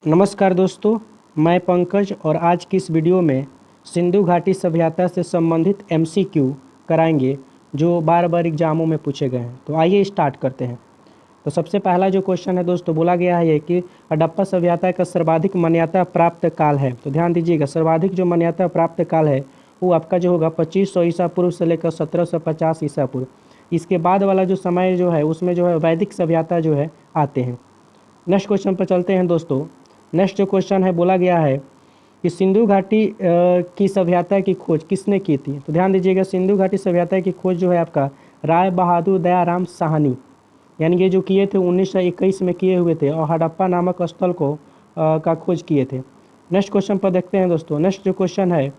नमस्कार दोस्तों, मैं पंकज और आज की इस वीडियो में सिंधु घाटी सभ्यता से संबंधित एमसीक्यू कराएंगे जो बार बार एग्जामों में पूछे गए हैं। तो आइए स्टार्ट करते हैं। तो सबसे पहला जो क्वेश्चन है दोस्तों, बोला गया है ये कि हड़प्पा सभ्यता का सर्वाधिक मान्यता प्राप्त काल है। तो ध्यान दीजिएगा, सर्वाधिक जो मान्यता प्राप्त काल है वो आपका जो होगा 2500 ईसा पूर्व से लेकर 1750 ईसा पूर्व। इसके बाद वाला जो समय जो है उसमें जो है वैदिक सभ्यता जो है आते हैं। नेक्स्ट क्वेश्चन पर चलते हैं दोस्तों। नेक्स्ट जो क्वेश्चन है, बोला गया है कि सिंधु घाटी की सभ्यता की खोज किसने की थी। तो ध्यान दीजिएगा, सिंधु घाटी सभ्यता की खोज जो है आपका राय बहादुर दयाराम साहनी, यानी ये जो किए थे 1921 में किए हुए थे और हड़प्पा नामक स्थल को का खोज किए थे। नेक्स्ट क्वेश्चन पर देखते हैं दोस्तों। नेक्स्ट जो क्वेश्चन है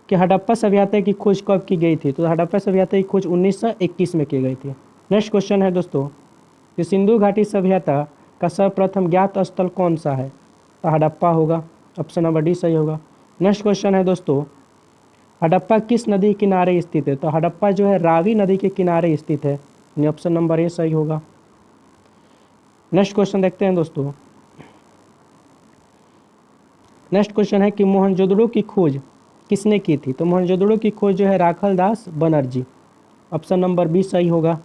कि हड़प्पा सभ्यता की खोज कब की गई थी। तो हड़प्पा सभ्यता की खोज 1921 में की गई थी। नेक्स्ट क्वेश्चन है दोस्तों कि सिंधु घाटी सभ्यता का सर्वप्रथम ज्ञात स्थल कौन सा है। तो हड़प्पा होगा, ऑप्शन नंबर डी सही होगा। नेक्स्ट क्वेश्चन है दोस्तों, हड़प्पा किस नदी के किनारे स्थित है। तो हड़प्पा जो है रावी नदी के किनारे स्थित है, यानी ऑप्शन नंबर ए सही होगा। नेक्स्ट क्वेश्चन देखते हैं दोस्तों। नेक्स्ट क्वेश्चन है कि मोहनजोदड़ो की खोज किसने की थी। तो मोहनजोदड़ो की खोज जो है राखल दास बनर्जी, ऑप्शन नंबर बी सही होगा।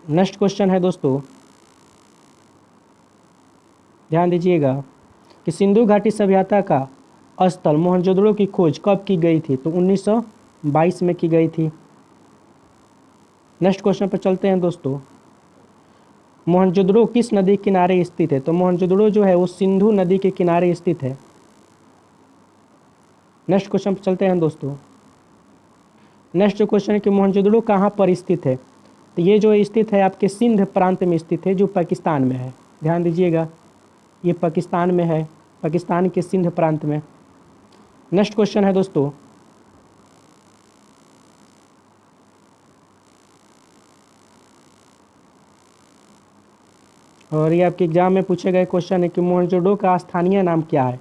नेक्स्ट क्वेश्चन है दोस्तों, ध्यान दीजिएगा कि सिंधु घाटी सभ्यता का स्थल मोहनजोदड़ो की खोज कब की गई थी। तो 1922 में की गई थी। नेक्स्ट क्वेश्चन पर चलते हैं दोस्तों। मोहनजोदड़ो किस नदी के किनारे स्थित है। तो मोहनजोदड़ो जो है वो सिंधु नदी के किनारे स्थित है। नेक्स्ट क्वेश्चन पर चलते हैं दोस्तों। नेक्स्ट जो क्वेश्चन है कि मोहनजोदड़ो कहाँ पर स्थित है। तो ये जो स्थित है आपके सिंध प्रांत में स्थित है, जो पाकिस्तान में है। ध्यान दीजिएगा, ये पाकिस्तान में है, पाकिस्तान के सिंध प्रांत में। नेक्स्ट क्वेश्चन है दोस्तों, और ये आपके एग्जाम में पूछे गए क्वेश्चन है कि मोहनजोदड़ो का स्थानीय नाम क्या है।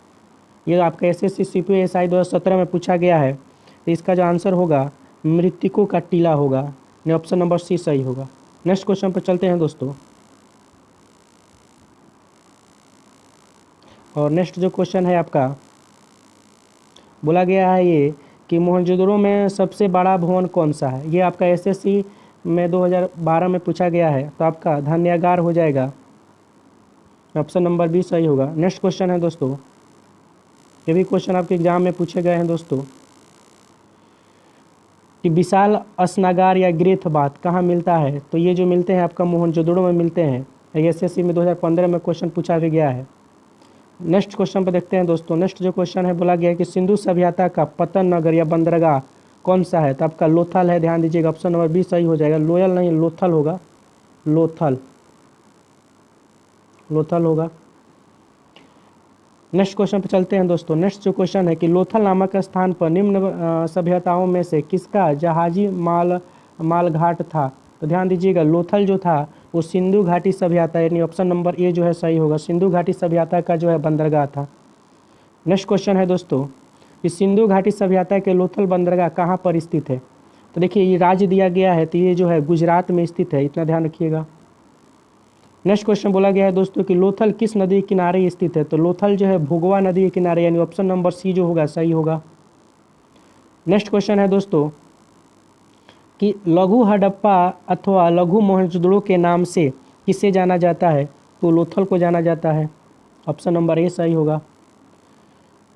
ये आपका एसएससी सीपीएसआई 2017 में पूछा गया है। तो इसका जो आंसर होगा मृतकों का टीला होगा, यानी ऑप्शन नंबर सी सही होगा। नेक्स्ट क्वेश्चन पर चलते हैं दोस्तों। और नेक्स्ट जो क्वेश्चन है आपका, बोला गया है ये कि मोहनजोदड़ो में सबसे बड़ा भवन कौन सा है। ये आपका एसएससी में 2012 में पूछा गया है। तो आपका धन्यागार हो जाएगा, ऑप्शन नंबर बी सही होगा। नेक्स्ट क्वेश्चन है दोस्तों, ये भी क्वेश्चन आपके एग्जाम में पूछे गए हैं दोस्तों, कि विशाल स्नागार या ग्रेथ बाथ कहाँ मिलता है। तो ये जो मिलते हैं आपका मोहनजोदड़ो में मिलते हैं। एसएससी में 2015 में क्वेश्चन पूछा भी गया है। नेक्स्ट क्वेश्चन पर देखते हैं दोस्तों। नेक्स्ट जो क्वेश्चन है, बोला गया है कि सिंधु सभ्यता का पतन नगर या बंदरगाह कौन सा है। तो आपका लोथल है। ध्यान दीजिएगा, ऑप्शन नंबर बी सही हो जाएगा। लोयल नहीं, लोथल होगा, लोथल, लोथल होगा। नेक्स्ट क्वेश्चन पर चलते हैं दोस्तों। नेक्स्ट जो क्वेश्चन है कि लोथल नामक स्थान पर निम्न सभ्यताओं में से किसका जहाजी मालघाट था। तो ध्यान दीजिएगा, लोथल जो था वो सिंधु घाटी सभ्यता, यानी ऑप्शन नंबर ए जो है सही होगा। सिंधु घाटी सभ्यता का जो है बंदरगाह था। नेक्स्ट क्वेश्चन है दोस्तों कि सिंधु घाटी सभ्यता के लोथल बंदरगाह कहाँ पर स्थित है। तो देखिए, ये राज्य दिया गया है, तो ये जो है गुजरात में स्थित है, इतना ध्यान रखिएगा। नेक्स्ट क्वेश्चन बोला गया है दोस्तों कि लोथल किस नदी के किनारे स्थित है। तो लोथल जो है भोगवा नदी के किनारे, यानी ऑप्शन नंबर सी जो होगा सही होगा। नेक्स्ट क्वेश्चन है दोस्तों कि लघु हड़प्पा अथवा लघु मोहनजोदड़ो के नाम से किसे जाना जाता है। तो लोथल को जाना जाता है, ऑप्शन नंबर ए सही होगा।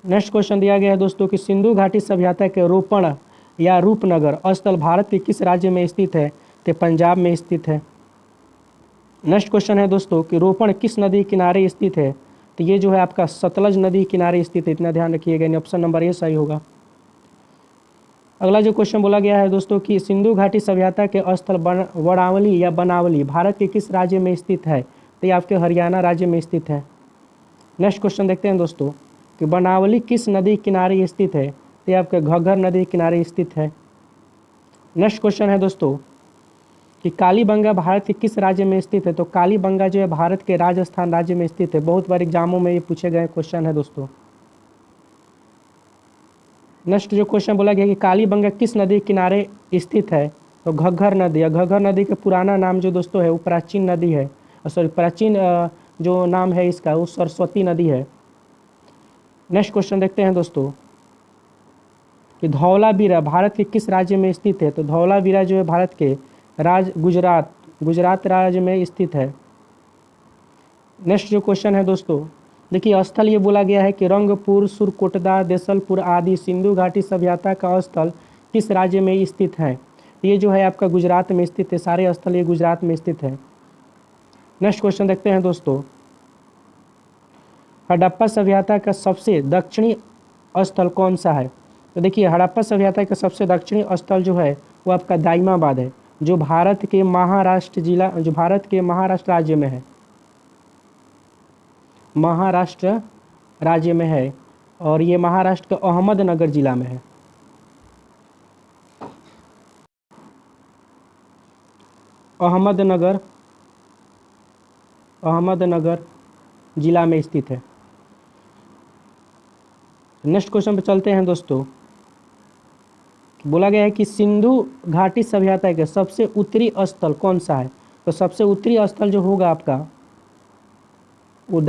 नेक्स्ट क्वेश्चन दिया गया है दोस्तों कि सिंधु घाटी सभ्यता के रोपण या रूपनगर स्थल भारत के किस राज्य में स्थित है। तो पंजाब में स्थित है। नेक्स्ट क्वेश्चन है दोस्तों कि रोपण किस नदी किनारे स्थित है। तो ये जो है आपका सतलज नदी किनारे स्थित है, इतना ध्यान रखिएगा, ऑप्शन नंबर ए सही होगा। अगला जो क्वेश्चन बोला गया है दोस्तों कि सिंधु घाटी सभ्यता के स्थल वड़ावली या बनावली भारत के किस राज्य में स्थित है। तो ये आपके हरियाणा राज्य में स्थित है। नेक्स्ट क्वेश्चन देखते हैं दोस्तों कि बनावली किस नदी किनारे स्थित है। तो ये आपके घग्गर नदी किनारे स्थित है। नेक्स्ट क्वेश्चन है दोस्तों कि कालीबंगा भारत के किस राज्य में स्थित है। तो कालीबंगा जो है भारत के राजस्थान राज्य में स्थित है। बहुत बार एग्जामों में ये पूछे गए क्वेश्चन है दोस्तों। नेक्स्ट जो क्वेश्चन बोला गया कि कालीबंगा किस नदी के किनारे स्थित है। तो घग्गर नदी, या घग्गर नदी का पुराना नाम जो दोस्तों है वो प्राचीन नदी है, सॉरी प्राचीन जो नाम है इसका वो सरस्वती नदी है। नेक्स्ट क्वेश्चन देखते हैं दोस्तों कि धौलावीरा भारत के किस राज्य में स्थित है? तो धौलावीरा जो है भारत के गुजरात राज्य में स्थित है। नेक्स्ट जो क्वेश्चन है दोस्तों, देखिए स्थल ये बोला गया है कि रंगपुर, सुरकोटदा, देसलपुर आदि सिंधु घाटी सभ्यता का स्थल किस राज्य में स्थित है? ये जो है आपका गुजरात में स्थित है, सारे स्थल ये गुजरात में स्थित है। नेक्स्ट क्वेश्चन देखते हैं दोस्तों, हड़प्पा सभ्यता का सबसे दक्षिणी स्थल कौन सा है? तो देखिए हड़प्पा सभ्यता का सबसे दक्षिणी स्थल जो है वो आपका दाइमाबाद है, जो भारत के महाराष्ट्र राज्य में है, महाराष्ट्र राज्य में है, और ये महाराष्ट्र के अहमदनगर जिला में है। अहमदनगर जिला में स्थित है। नेक्स्ट क्वेश्चन पे चलते हैं दोस्तों, बोला गया है कि सिंधु घाटी सभ्यता के सबसे उत्तरी स्थल कौन सा है? तो सबसे उत्तरी स्थल जो होगा आपका वो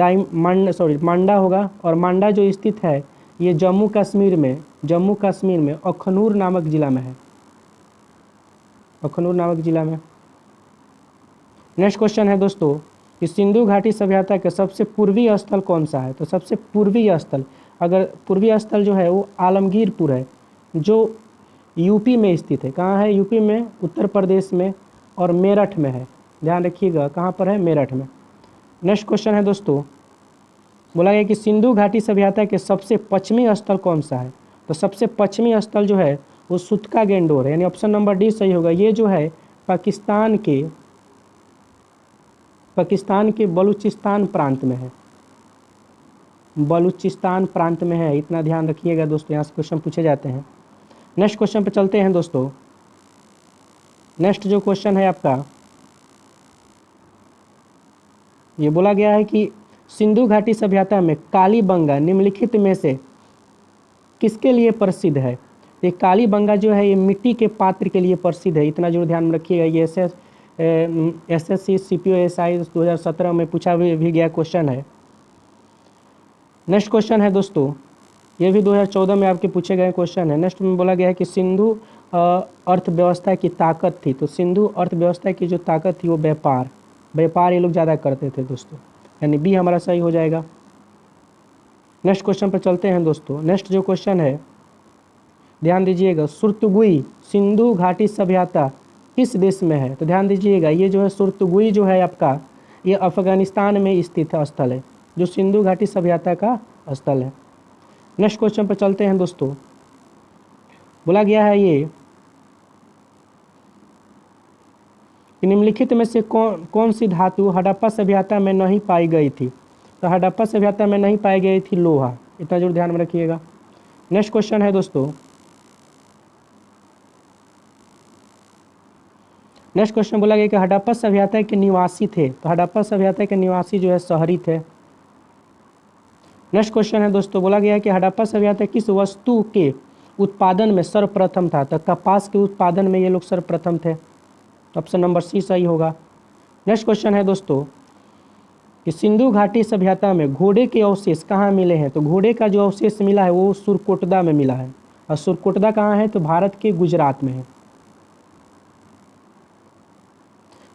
मांडा होगा, और मांडा जो स्थित है ये जम्मू कश्मीर में अखनूर नामक जिला में है, अखनूर नामक जिला में। नेक्स्ट क्वेश्चन है दोस्तों कि सिंधु घाटी सभ्यता का सबसे पूर्वी स्थल कौन सा है? तो सबसे पूर्वी स्थल, अगर पूर्वी स्थल जो है वो आलमगीरपुर है, जो यूपी में स्थित है। कहाँ है? यूपी में, उत्तर प्रदेश में और मेरठ में है। ध्यान रखिएगा कहाँ पर है? मेरठ में। नेक्स्ट क्वेश्चन है दोस्तों, बोला गया कि सिंधु घाटी सभ्यता के सबसे पश्चिमी स्थल कौन सा है? तो सबसे पश्चिमी स्थल जो है वो सुतका गेंडोर है, यानी ऑप्शन नंबर डी सही होगा। ये जो है पाकिस्तान के बलूचिस्तान प्रांत में है, बलूचिस्तान प्रांत में है, इतना ध्यान रखिएगा दोस्तों, यहाँ से क्वेश्चन पूछे जाते हैं। नेक्स्ट क्वेश्चन पे चलते हैं दोस्तों। नेक्स्ट जो क्वेश्चन है आपका, ये बोला गया है कि सिंधु घाटी सभ्यता में कालीबंगा निम्नलिखित में से किसके लिए प्रसिद्ध है? ये कालीबंगा जो है ये मिट्टी के पात्र के लिए प्रसिद्ध है, इतना जरूर ध्यान में रखिएगा। ये SSC CPO-SI 2017 में पूछा भी गया क्वेश्चन है। नेक्स्ट क्वेश्चन है दोस्तों, ये भी 2014 में आपके पूछे गए क्वेश्चन है। नेक्स्ट में बोला गया है कि सिंधु अर्थव्यवस्था की ताकत थी। तो सिंधु अर्थव्यवस्था की जो ताकत थी वो व्यापार ये लोग ज़्यादा करते थे दोस्तों, यानी बी हमारा सही हो जाएगा। नेक्स्ट क्वेश्चन पर चलते हैं दोस्तों। नेक्स्ट जो क्वेश्चन है ध्यान दीजिएगा, सुरतुगुई सिंधु घाटी सभ्यता किस देश में है? तो ध्यान दीजिएगा ये जो है सुरतुगुई जो है आपका ये अफगानिस्तान में स्थित स्थल है, जो सिंधु घाटी सभ्यता का स्थल है। नेक्स्ट क्वेश्चन पर चलते हैं दोस्तों, बोला गया है ये कि निम्नलिखित में से कौन सी धातु हड़प्पा सभ्यता में नहीं पाई गई थी? तो हड़प्पा सभ्यता में नहीं पाई गई थी लोहा, इतना जरूर ध्यान में रखिएगा। नेक्स्ट क्वेश्चन है दोस्तों, नेक्स्ट क्वेश्चन बोला गया कि हड़प्पा सभ्यता के निवासी थे। तो हड़प्पा सभ्यता के निवासी जो है शहरी थे। नेक्स्ट क्वेश्चन है दोस्तों, बोला गया है कि हड़प्पा सभ्यता किस वस्तु के उत्पादन में सर्वप्रथम था? तो कपास के उत्पादन में ये लोग सर्वप्रथम थे, ऑप्शन नंबर सी सही होगा। नेक्स्ट क्वेश्चन है दोस्तों कि सिंधु घाटी सभ्यता में घोड़े के अवशेष कहाँ मिले हैं? तो घोड़े का जो अवशेष मिला है वो सुरकोटदा में मिला है, और सुरकोटदा कहाँ है? तो भारत के गुजरात में है।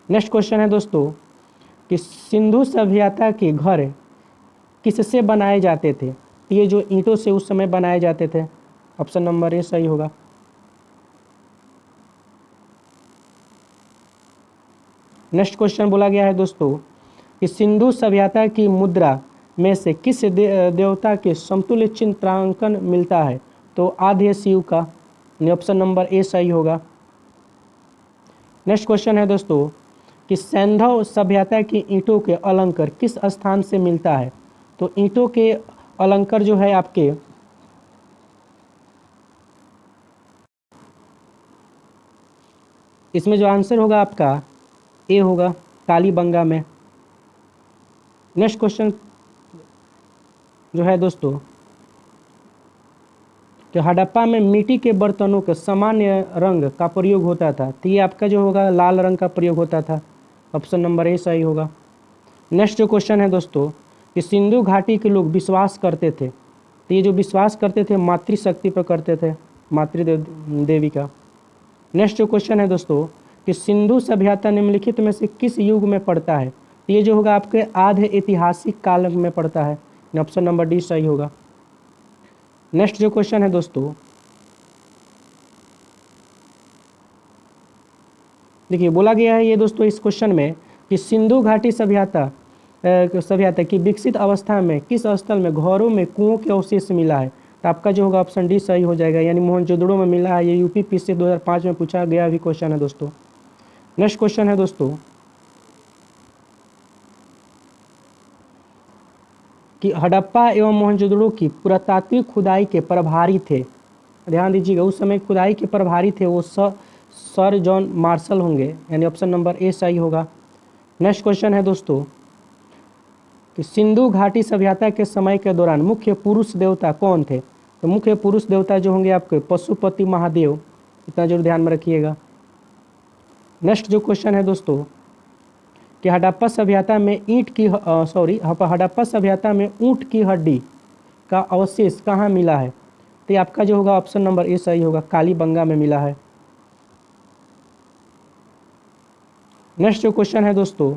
नेक्स्ट क्वेश्चन है दोस्तों कि सिंधु सभ्यता के घर किससे बनाए जाते थे? ये जो ईंटों से उस समय बनाए जाते थे, ऑप्शन नंबर ए सही होगा। नेक्स्ट क्वेश्चन बोला गया है दोस्तों कि सिंधु सभ्यता की मुद्रा में से किस देवता के समतुल्य चित्रांकन मिलता है? तो आद्य शिव का, ऑप्शन नंबर ए सही होगा। नेक्स्ट क्वेश्चन है दोस्तों कि सैंधव सभ्यता की ईंटों के अलंकर किस स्थान से मिलता है? तो ईंटों के अलंकर जो है आपके इसमें जो आंसर होगा आपका ए होगा, कालीबंगा में। नेक्स्ट क्वेश्चन जो है दोस्तों कि हड़प्पा में मिट्टी के बर्तनों के सामान्य रंग का प्रयोग होता था। तो ये आपका जो होगा लाल रंग का प्रयोग होता था, ऑप्शन नंबर ए सही होगा। नेक्स्ट जो क्वेश्चन है दोस्तों कि सिंधु घाटी के लोग विश्वास करते थे, तो ये जो विश्वास करते थे मातृशक्ति पर करते थे, देवी का। नेक्स्ट जो क्वेश्चन है दोस्तों कि सिंधु सभ्यता निम्नलिखित में से किस युग में पड़ता है, तो ये जो होगा आपके आधे ऐतिहासिक काल में पड़ता है, ऑप्शन नंबर डी सही होगा। नेक्स्ट जो क्वेश्चन है दोस्तों, देखिए बोला गया है ये दोस्तों इस क्वेश्चन में कि सिंधु घाटी सभ्यता की विकसित अवस्था में किस स्थल में घरों में कुओं के अवशेष मिला है, तो आपका जो होगा ऑप्शन डी सही हो जाएगा, यानी मोहनजोदड़ो में मिला है। ये यूपी से 2005 में पूछा गया भी क्वेश्चन है दोस्तों। नेक्स्ट क्वेश्चन है दोस्तों कि हड़प्पा एवं मोहनजोदड़ो की पुरातात्विक खुदाई के प्रभारी थे, ध्यान दीजिएगा उस समय खुदाई के प्रभारी थे वो सर जॉन मार्शल होंगे, यानी ऑप्शन नंबर ए सही होगा। नेक्स्ट क्वेश्चन है दोस्तों कि सिंधु घाटी सभ्यता के समय के दौरान मुख्य पुरुष देवता कौन थे, तो मुख्य पुरुष देवता जो होंगे आपके पशुपति महादेव, इतना जरूर ध्यान में रखिएगा। नेक्स्ट जो क्वेश्चन है दोस्तों कि हड़प्पा सभ्यता में हड़प्पा सभ्यता में ऊँट की हड्डी का अवशेष कहाँ मिला है, तो ये आपका जो होगा ऑप्शन नंबर ए सही होगा, कालीबंगा में मिला है। नेक्स्ट जो क्वेश्चन है दोस्तों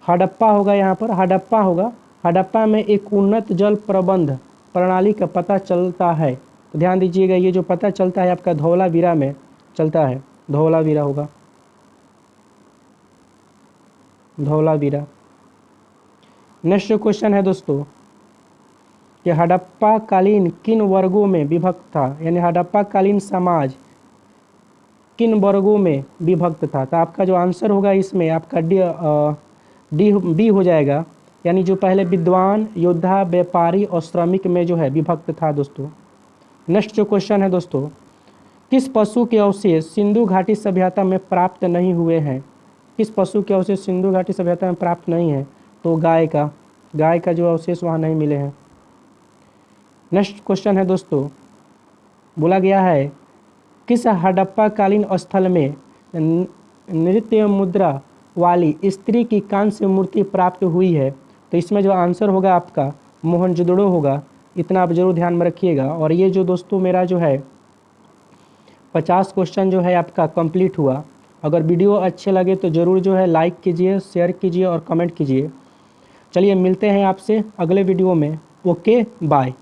हड़प्पा होगा, यहाँ पर हड़प्पा होगा, हड़प्पा में एक उन्नत जल प्रबंध प्रणाली का पता चलता है, तो ध्यान दीजिएगा ये जो पता चलता है आपका धौलावीरा में चलता है, धौलावीरा होगा, धौलावीरा। नेक्स्ट जो क्वेश्चन है दोस्तों कि हड़प्पा कालीन किन वर्गों में विभक्त था, यानी हड़प्पा कालीन समाज किन वर्गों में विभक्त था, तो आपका जो आंसर होगा इसमें आपका डी हो जाएगा, यानी जो पहले विद्वान, योद्धा, व्यापारी और श्रमिक में जो है विभक्त था दोस्तों। नेक्स्ट जो क्वेश्चन है दोस्तों किस पशु के अवशेष सिंधु घाटी सभ्यता में प्राप्त नहीं हुए हैं, किस पशु के अवशेष सिंधु घाटी सभ्यता में प्राप्त नहीं है, तो गाय का जो अवशेष वहाँ नहीं मिले हैं। नेक्स्ट क्वेश्चन है दोस्तों बोला गया है किस हड़प्पा कालीन स्थल में नृत्य मुद्रा वाली स्त्री की कांस्य मूर्ति प्राप्त हुई है, तो इसमें जो आंसर होगा आपका मोहनजोदड़ो होगा, इतना आप जरूर ध्यान में रखिएगा। और ये जो दोस्तों मेरा जो है 50 क्वेश्चन जो है आपका कंप्लीट हुआ। अगर वीडियो अच्छे लगे तो ज़रूर जो है लाइक कीजिए, शेयर कीजिए और कमेंट कीजिए। चलिए मिलते हैं आपसे अगले वीडियो में। Okay bye.